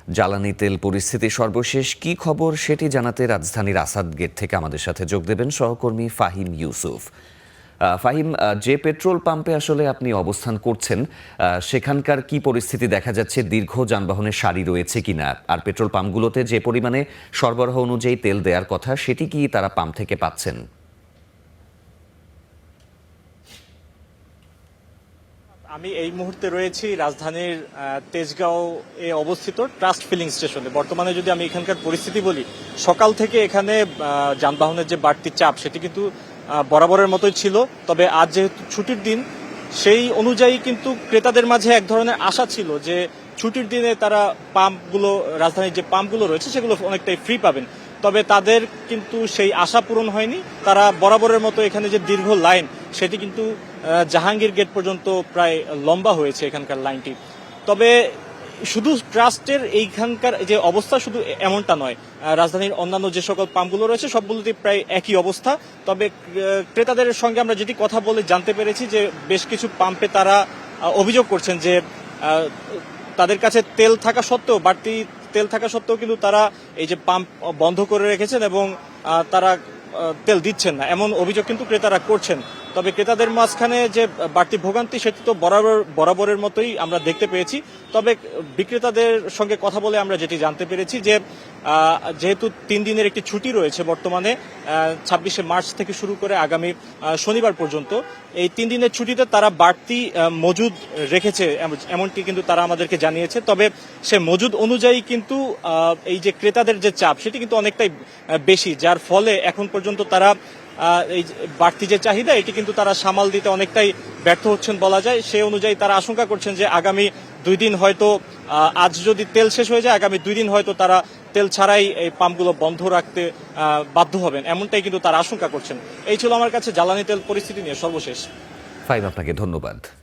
জ্বালানি তেল পরিস্থিতি সর্বশেষ কি খবর সেটি জানাতে রাজধানীর আসাদ গেট থেকে আমাদের সাথে যোগ দেবেন সহকর্মী ফাহিম ইউসুফ। ফাহিম, যে পেট্রোল পাম্পে আসলে আপনি অবস্থান করছেন সেখানকার কি পরিস্থিতি দেখা যাচ্ছে? দীর্ঘ যানবাহনের সারি রয়েছে কিনা, আর পেট্রোল পাম্পগুলোতে যে পরিমাণে সরবরাহ অনুযায়ী তেল দেওয়ার কথা সেটি কি তারা পাম্প থেকে পাচ্ছেন? আমি এই মুহূর্তে রয়েছি রাজধানীর তেজগাঁও এ অবস্থিত ট্রাস্ট ফিলিং স্টেশনে। বর্তমানে যদি আমি এখানকার পরিস্থিতি বলি, সকাল থেকে এখানে যানবাহনের যে বাড়তি চাপ সেটি কিন্তু বরাবরের মতোই ছিল। তবে আজ যেহেতু ছুটির দিন, সেই অনুযায়ী কিন্তু ক্রেতাদের মাঝে এক ধরনের আশা ছিল যে ছুটির দিনে তারা পাম্পগুলো, রাজধানীর যে পাম্পগুলো রয়েছে সেগুলো অনেকটাই ফ্রি পাবেন। তবে তাদের কিন্তু সেই আশা পূরণ হয়নি। তারা বরাবরের মতো এখানে যে দীর্ঘ লাইন, সেটি কিন্তু জাহাঙ্গীর গেট পর্যন্ত প্রায় লম্বা হয়েছে এখানকার লাইনটি। তবে শুধু ট্রাস্টের এইখানকার যে অবস্থা শুধু এমনটা নয়, রাজধানীর অন্যান্য যে সকল পাম্পগুলো রয়েছে সবগুলোতে প্রায় একই অবস্থা। তবে ক্রেতাদের সঙ্গে আমরা যেটি কথা বলে জানতে পেরেছি যে বেশ কিছু পাম্পে তারা অভিযোগ করছেন যে তাদের কাছে তেল থাকা সত্ত্বেও, বাড়তি তেল থাকা সত্ত্বেও কিন্তু তারা এই যে পাম্প বন্ধ করে রেখেছেন এবং তারা তেল দিচ্ছেন না, এমন অভিযোগ কিন্তু ক্রেতারা করছেন। তবে ক্রেতাদের মাঝখানে যে বাড়তি ভোগান্তি সেটি তো বরাবরের মতোই আমরা দেখতে পেয়েছি। তবে বিক্রেতাদের সঙ্গে কথা বলে আমরা যেটি জানতে পেরেছি যে যেহেতু 3 দিনের একটি ছুটি রয়েছে বর্তমানে, 26শে মার্চ থেকে শুরু করে আগামী শনিবার পর্যন্ত, এই 3 দিনের ছুটিতে তারা বাড়তি মজুদ রেখেছে এমনটি কিন্তু তারা আমাদেরকে জানিয়েছে। তবে সে মজুদ অনুযায়ী কিন্তু এই যে ক্রেতাদের যে চাপ সেটি কিন্তু অনেকটাই বেশি, যার ফলে এখন পর্যন্ত তারা এই বাড়তি যে চাহিদা এটি কিন্তু তারা সামাল দিতে অনেকটাই ব্যর্থ হচ্ছেন বলা যায়। সেই অনুযায়ী তারা আশঙ্কা করছেন যে আগামী 2 দিন হয়তো, আজ যদি তেল শেষ হয়ে যায় আগামী 2 দিন হয়তো তারা তেল ছাড়াই এই পাম্পগুলো বন্ধ রাখতে বাধ্য হবেন, এমনটাই কিন্তু তারা আশঙ্কা করছেন। এই ছিল আমার কাছে জ্বালানি তেল পরিস্থিতি নিয়ে সর্বশেষ। ফাহিম, আপনাকে ধন্যবাদ।